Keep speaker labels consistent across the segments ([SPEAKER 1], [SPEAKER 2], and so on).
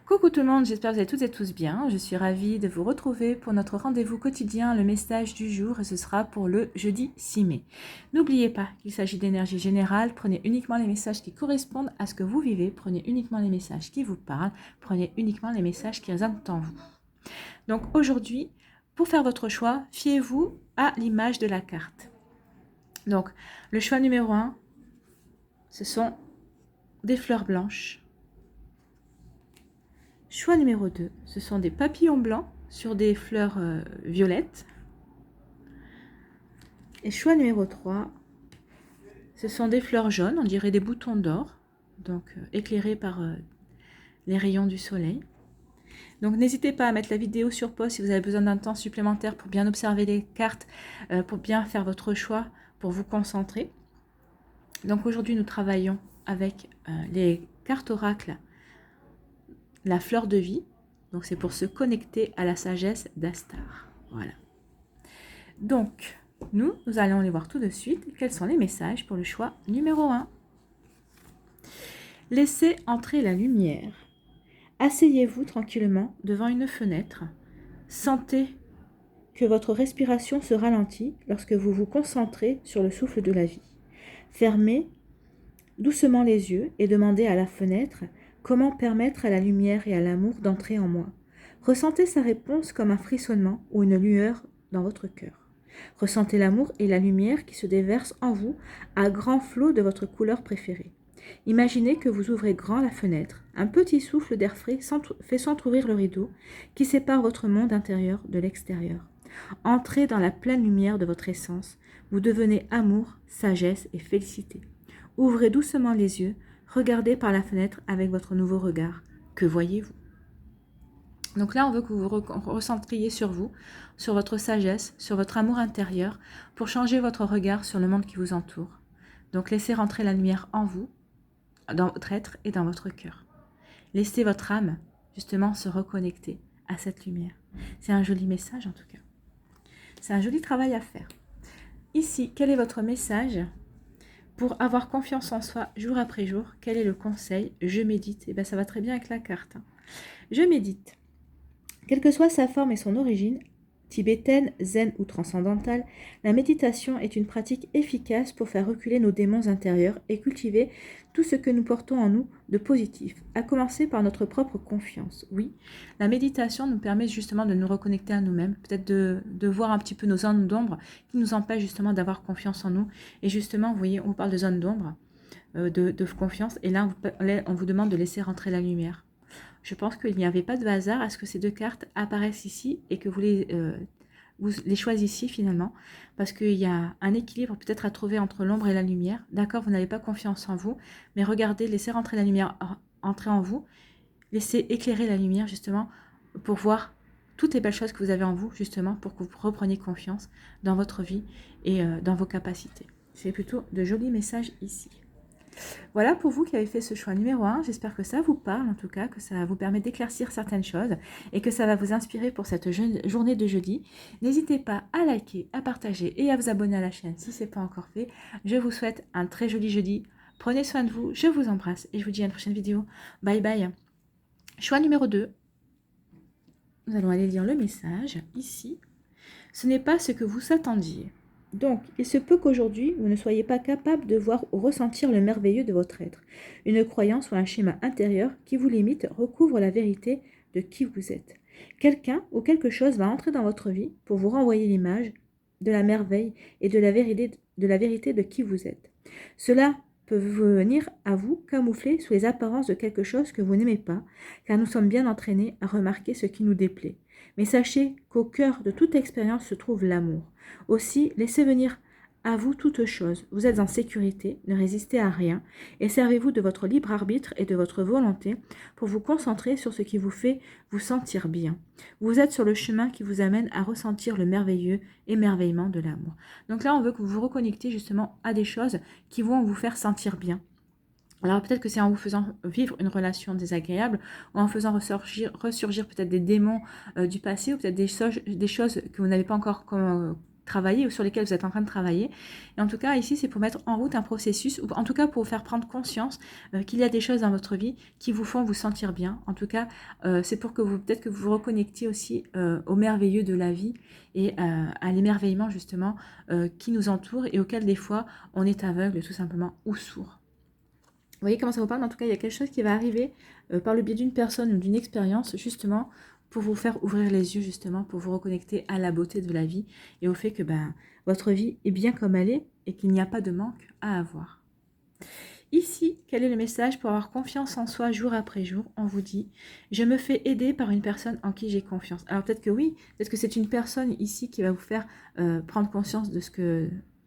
[SPEAKER 1] Coucou tout le monde, j'espère que vous allez toutes et tous bien. Je suis ravie de vous retrouver pour notre rendez-vous quotidien, le message du jour, et ce sera pour le jeudi 6 mai. N'oubliez pas qu'il s'agit d'énergie générale, prenez uniquement les messages qui correspondent à ce que vous vivez, prenez uniquement les messages qui vous parlent, prenez uniquement les messages qui résonnent en vous. Donc aujourd'hui, pour faire votre choix, fiez-vous à l'image de la carte. Donc le choix numéro 1, ce sont des fleurs blanches. Choix numéro 2, ce sont des papillons blancs sur des fleurs violettes. Et choix numéro 3, ce sont des fleurs jaunes, on dirait des boutons d'or, donc éclairés par les rayons du soleil. Donc n'hésitez pas à mettre la vidéo sur pause si vous avez besoin d'un temps supplémentaire pour bien observer les cartes, pour bien faire votre choix, pour vous concentrer. Donc aujourd'hui nous travaillons avec les cartes oracles, la fleur de vie, donc c'est pour se connecter à la sagesse d'Astar. Voilà. Donc, nous allons les voir tout de suite. Quels sont les messages pour le choix numéro 1? Laissez entrer la lumière. Asseyez-vous tranquillement devant une fenêtre. Sentez que votre respiration se ralentit lorsque vous vous concentrez sur le souffle de la vie. Fermez doucement les yeux et demandez à la fenêtre comment permettre à la lumière et à l'amour d'entrer en moi. Ressentez sa réponse comme un frissonnement ou une lueur dans votre cœur. Ressentez l'amour et la lumière qui se déversent en vous à grands flots de votre couleur préférée. Imaginez que vous ouvrez grand la fenêtre. Un petit souffle d'air frais fait s'entrouvrir le rideau qui sépare votre monde intérieur de l'extérieur. Entrez dans la pleine lumière de votre essence. Vous devenez amour, sagesse et félicité. Ouvrez doucement les yeux. Regardez par la fenêtre avec votre nouveau regard. Que voyez-vous? Donc là, on veut que vous vous recentriez sur vous, sur votre sagesse, sur votre amour intérieur, pour changer votre regard sur le monde qui vous entoure. Donc laissez rentrer la lumière en vous, dans votre être et dans votre cœur. Laissez votre âme, justement, se reconnecter à cette lumière. C'est un joli message, en tout cas. C'est un joli travail à faire. Ici, quel est votre message pour avoir confiance en soi jour après jour? Quel est le conseil? Je médite. Et bien, ça va très bien avec la carte. Je médite. Quelle que soit sa forme et son origine, tibétaine, zen ou transcendantale, la méditation est une pratique efficace pour faire reculer nos démons intérieurs et cultiver tout ce que nous portons en nous de positif, à commencer par notre propre confiance. Oui, la méditation nous permet justement de nous reconnecter à nous-mêmes, peut-être de voir un petit peu nos zones d'ombre qui nous empêchent justement d'avoir confiance en nous. Et justement, vous voyez, on parle de zones d'ombre, de confiance, et là, on vous demande de laisser rentrer la lumière. Je pense qu'il n'y avait pas de hasard à ce que ces deux cartes apparaissent ici et que vous les choisissiez finalement, parce qu'il y a un équilibre peut-être à trouver entre l'ombre et la lumière. D'accord, vous n'avez pas confiance en vous, mais regardez, laissez rentrer la lumière, entrer en vous, laissez éclairer la lumière justement pour voir toutes les belles choses que vous avez en vous, justement, pour que vous repreniez confiance dans votre vie et dans vos capacités. C'est plutôt de jolis messages ici. Voilà pour vous qui avez fait ce choix numéro 1. J'espère que ça vous parle, en tout cas, que ça vous permet d'éclaircir certaines choses et que ça va vous inspirer pour cette journée de jeudi. N'hésitez pas à liker, à partager et à vous abonner à la chaîne si ce n'est pas encore fait. Je vous souhaite un très joli jeudi. Prenez soin de vous, je vous embrasse et je vous dis à une prochaine vidéo. Bye bye. Choix numéro 2. Nous allons aller lire le message ici. Ce n'est pas ce que vous attendiez. Donc, il se peut qu'aujourd'hui, vous ne soyez pas capable de voir ou ressentir le merveilleux de votre être. Une croyance ou un schéma intérieur qui vous limite recouvre la vérité de qui vous êtes. Quelqu'un ou quelque chose va entrer dans votre vie pour vous renvoyer l'image de la merveille et de la vérité de qui vous êtes. Cela peut venir à vous camoufler sous les apparences de quelque chose que vous n'aimez pas, car nous sommes bien entraînés à remarquer ce qui nous déplaît. Mais sachez qu'au cœur de toute expérience se trouve l'amour. Aussi, laissez venir à vous toute chose. Vous êtes en sécurité, ne résistez à rien et servez-vous de votre libre arbitre et de votre volonté pour vous concentrer sur ce qui vous fait vous sentir bien. Vous êtes sur le chemin qui vous amène à ressentir le merveilleux émerveillement de l'amour. Donc là, on veut que vous vous reconnectiez justement à des choses qui vont vous faire sentir bien. Alors peut-être que c'est en vous faisant vivre une relation désagréable ou en faisant ressurgir peut-être des démons du passé ou peut-être des choses que vous n'avez pas encore travailler ou sur lesquels vous êtes en train de travailler. Et en tout cas, ici, c'est pour mettre en route un processus, ou en tout cas pour vous faire prendre conscience qu'il y a des choses dans votre vie qui vous font vous sentir bien. En tout cas, c'est pour que vous, peut-être que vous vous reconnectiez aussi au merveilleux de la vie et à l'émerveillement justement qui nous entoure et auquel des fois on est aveugle tout simplement ou sourd. Vous voyez comment ça vous parle? En tout cas, il y a quelque chose qui va arriver par le biais d'une personne ou d'une expérience justement pour vous faire ouvrir les yeux justement, pour vous reconnecter à la beauté de la vie et au fait que votre vie est bien comme elle est et qu'il n'y a pas de manque à avoir. Ici, quel est le message pour avoir confiance en soi jour après jour? On vous dit, je me fais aider par une personne en qui j'ai confiance. Alors peut-être que oui, peut-être que c'est une personne ici qui va vous faire prendre conscience de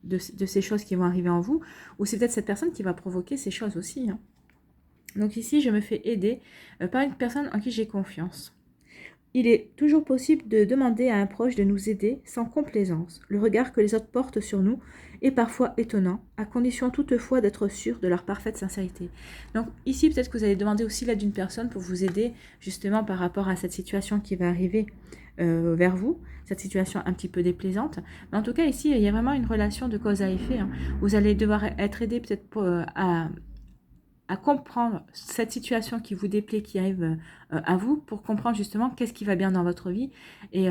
[SPEAKER 1] de ces choses qui vont arriver en vous, ou c'est peut-être cette personne qui va provoquer ces choses aussi. Hein. Donc ici, je me fais aider par une personne en qui j'ai confiance. Il est toujours possible de demander à un proche de nous aider sans complaisance. Le regard que les autres portent sur nous est parfois étonnant, à condition toutefois d'être sûr de leur parfaite sincérité. Donc ici, peut-être que vous allez demander aussi l'aide d'une personne pour vous aider justement par rapport à cette situation qui va arriver vers vous, cette situation un petit peu déplaisante. Mais en tout cas, ici, il y a vraiment une relation de cause à effet. Hein. Vous allez devoir être aidé peut-être à comprendre cette situation qui vous déplaît, qui arrive à vous, pour comprendre justement qu'est-ce qui va bien dans votre vie et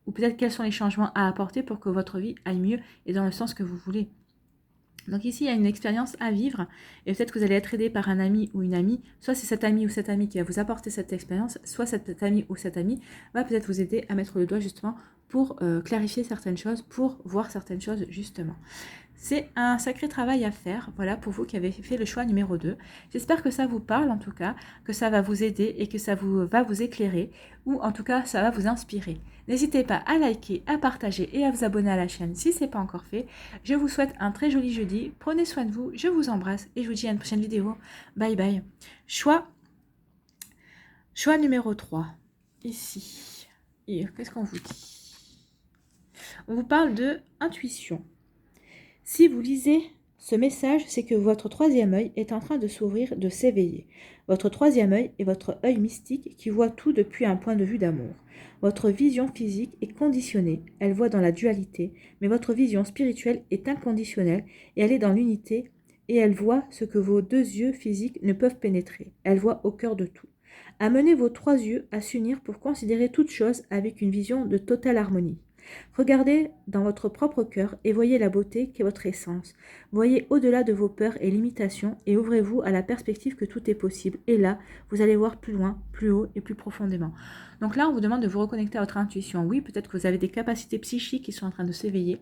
[SPEAKER 1] ou peut-être quels sont les changements à apporter pour que votre vie aille mieux et dans le sens que vous voulez. Donc ici, il y a une expérience à vivre et peut-être que vous allez être aidé par un ami ou une amie. Soit c'est cet ami ou cette amie qui va vous apporter cette expérience, soit cet ami ou cette amie va peut-être vous aider à mettre le doigt justement pour clarifier certaines choses, pour voir certaines choses justement. C'est un sacré travail à faire, voilà, pour vous qui avez fait le choix numéro 2. J'espère que ça vous parle en tout cas, que ça va vous aider et que ça va vous éclairer, ou en tout cas ça va vous inspirer. N'hésitez pas à liker, à partager et à vous abonner à la chaîne si ce n'est pas encore fait. Je vous souhaite un très joli jeudi, prenez soin de vous, je vous embrasse et je vous dis à une prochaine vidéo. Bye bye. Choix numéro 3, ici. Qu'est-ce qu'on vous dit? On vous parle de intuition. Si vous lisez ce message, c'est que votre troisième œil est en train de s'ouvrir, de s'éveiller. Votre troisième œil est votre œil mystique qui voit tout depuis un point de vue d'amour. Votre vision physique est conditionnée, elle voit dans la dualité, mais votre vision spirituelle est inconditionnelle et elle est dans l'unité et elle voit ce que vos deux yeux physiques ne peuvent pénétrer. Elle voit au cœur de tout. Amenez vos trois yeux à s'unir pour considérer toute chose avec une vision de totale harmonie. Regardez dans votre propre cœur et voyez la beauté qui est votre essence. Voyez au-delà de vos peurs et limitations et ouvrez-vous à la perspective que tout est possible. Et là, vous allez voir plus loin, plus haut et plus profondément. Donc là, on vous demande de vous reconnecter à votre intuition. Oui, peut-être que vous avez des capacités psychiques qui sont en train de s'éveiller.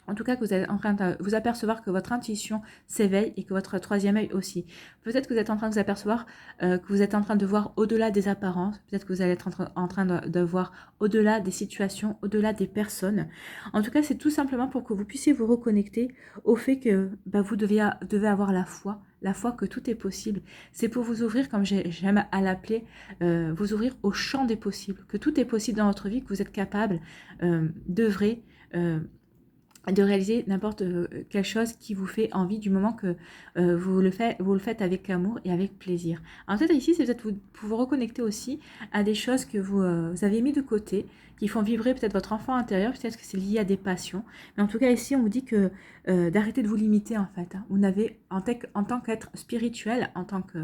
[SPEAKER 1] En tout cas, que vous êtes en train de vous apercevoir que votre intuition s'éveille et que votre troisième œil aussi. Peut-être que vous êtes en train de vous apercevoir que vous êtes en train de voir au-delà des apparences. Peut-être que vous allez être en train de voir au-delà des situations, au-delà des personnes. En tout cas, c'est tout simplement pour que vous puissiez vous reconnecter au fait que vous devez avoir la foi que tout est possible. C'est pour vous ouvrir, comme j'aime à l'appeler, vous ouvrir au champ des possibles, que tout est possible dans votre vie, que vous êtes capable d'œuvrer, de réaliser n'importe quelle chose qui vous fait envie du moment que vous le faites avec amour et avec plaisir. Alors peut-être ici, c'est peut-être vous reconnecter aussi à des choses que vous avez mis de côté, qui font vibrer peut-être votre enfant intérieur, peut-être que c'est lié à des passions. Mais en tout cas, ici, on vous dit que d'arrêter de vous limiter en fait. Hein. Vous n'avez, en tant qu'être spirituel, en tant que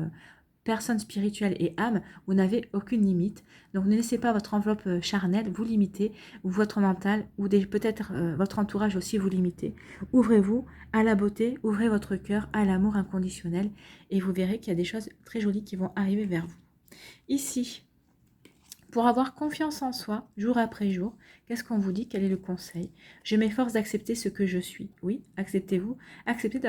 [SPEAKER 1] personne spirituelle et âme, vous n'avez aucune limite. Donc ne laissez pas votre enveloppe charnelle vous limiter, ou votre mental, ou peut-être votre entourage aussi vous limiter. Ouvrez-vous à la beauté, ouvrez votre cœur à l'amour inconditionnel, et vous verrez qu'il y a des choses très jolies qui vont arriver vers vous. Ici, pour avoir confiance en soi, jour après jour, qu'est-ce qu'on vous dit? Quel est le conseil? Je m'efforce d'accepter ce que je suis. Oui, acceptez-vous. Acceptez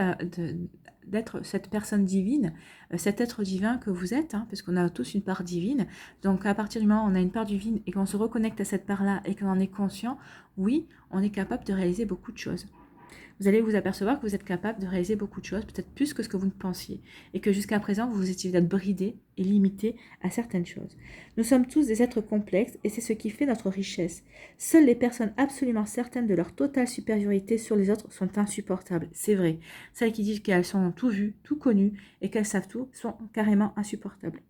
[SPEAKER 1] d'être cette personne divine, cet être divin que vous êtes, parce qu'on a tous une part divine. Donc à partir du moment où on a une part divine et qu'on se reconnecte à cette part-là et qu'on en est conscient, oui, on est capable de réaliser beaucoup de choses. Vous allez vous apercevoir que vous êtes capable de réaliser beaucoup de choses, peut-être plus que ce que vous ne pensiez, et que jusqu'à présent, vous étiez peut-être bridé et limité à certaines choses. Nous sommes tous des êtres complexes, et c'est ce qui fait notre richesse. Seules les personnes absolument certaines de leur totale supériorité sur les autres sont insupportables. C'est vrai. Celles qui disent qu'elles sont tout vues, tout connues, et qu'elles savent tout, sont carrément insupportables.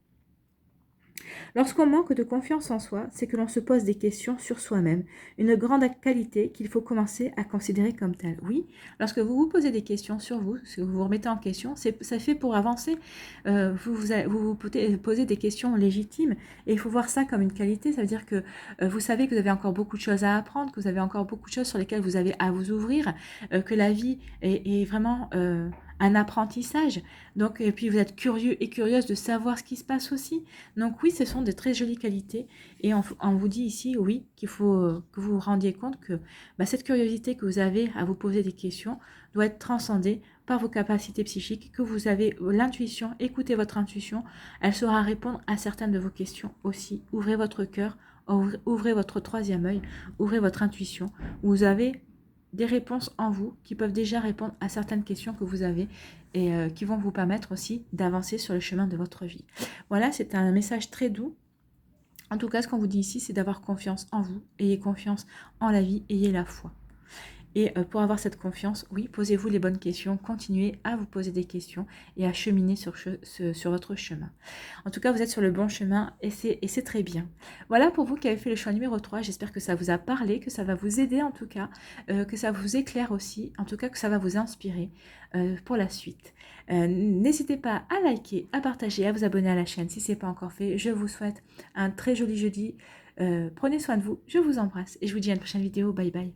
[SPEAKER 1] Lorsqu'on manque de confiance en soi, c'est que l'on se pose des questions sur soi-même, une grande qualité qu'il faut commencer à considérer comme telle. Oui, lorsque vous vous posez des questions sur vous, si vous vous remettez en question, ça fait pour avancer. Vous posez des questions légitimes et il faut voir ça comme une qualité. Ça veut dire que vous savez que vous avez encore beaucoup de choses à apprendre, que vous avez encore beaucoup de choses sur lesquelles vous avez à vous ouvrir, que la vie est vraiment un apprentissage. Donc, et puis vous êtes curieux et curieuse de savoir ce qui se passe aussi. Donc oui, ce sont de très jolies qualités. Et on vous dit ici, oui, qu'il faut que vous vous rendiez compte que cette curiosité que vous avez à vous poser des questions doit être transcendée par vos capacités psychiques, que vous avez l'intuition, écoutez votre intuition, elle saura répondre à certaines de vos questions aussi. Ouvrez votre cœur, ouvrez votre troisième œil, ouvrez votre intuition. Vous avez des réponses en vous qui peuvent déjà répondre à certaines questions que vous avez et qui vont vous permettre aussi d'avancer sur le chemin de votre vie. Voilà, c'est un message très doux. En tout cas, ce qu'on vous dit ici, c'est d'avoir confiance en vous. Ayez confiance en la vie, ayez la foi. Et pour avoir cette confiance, oui, posez-vous les bonnes questions, continuez à vous poser des questions et à cheminer sur votre chemin. En tout cas, vous êtes sur le bon chemin et c'est très bien. Voilà pour vous qui avez fait le choix numéro 3. J'espère que ça vous a parlé, que ça va vous aider en tout cas, que ça vous éclaire aussi, en tout cas que ça va vous inspirer pour la suite. N'hésitez pas à liker, à partager, à vous abonner à la chaîne si ce n'est pas encore fait. Je vous souhaite un très joli jeudi. Prenez soin de vous, je vous embrasse et je vous dis à une prochaine vidéo. Bye bye.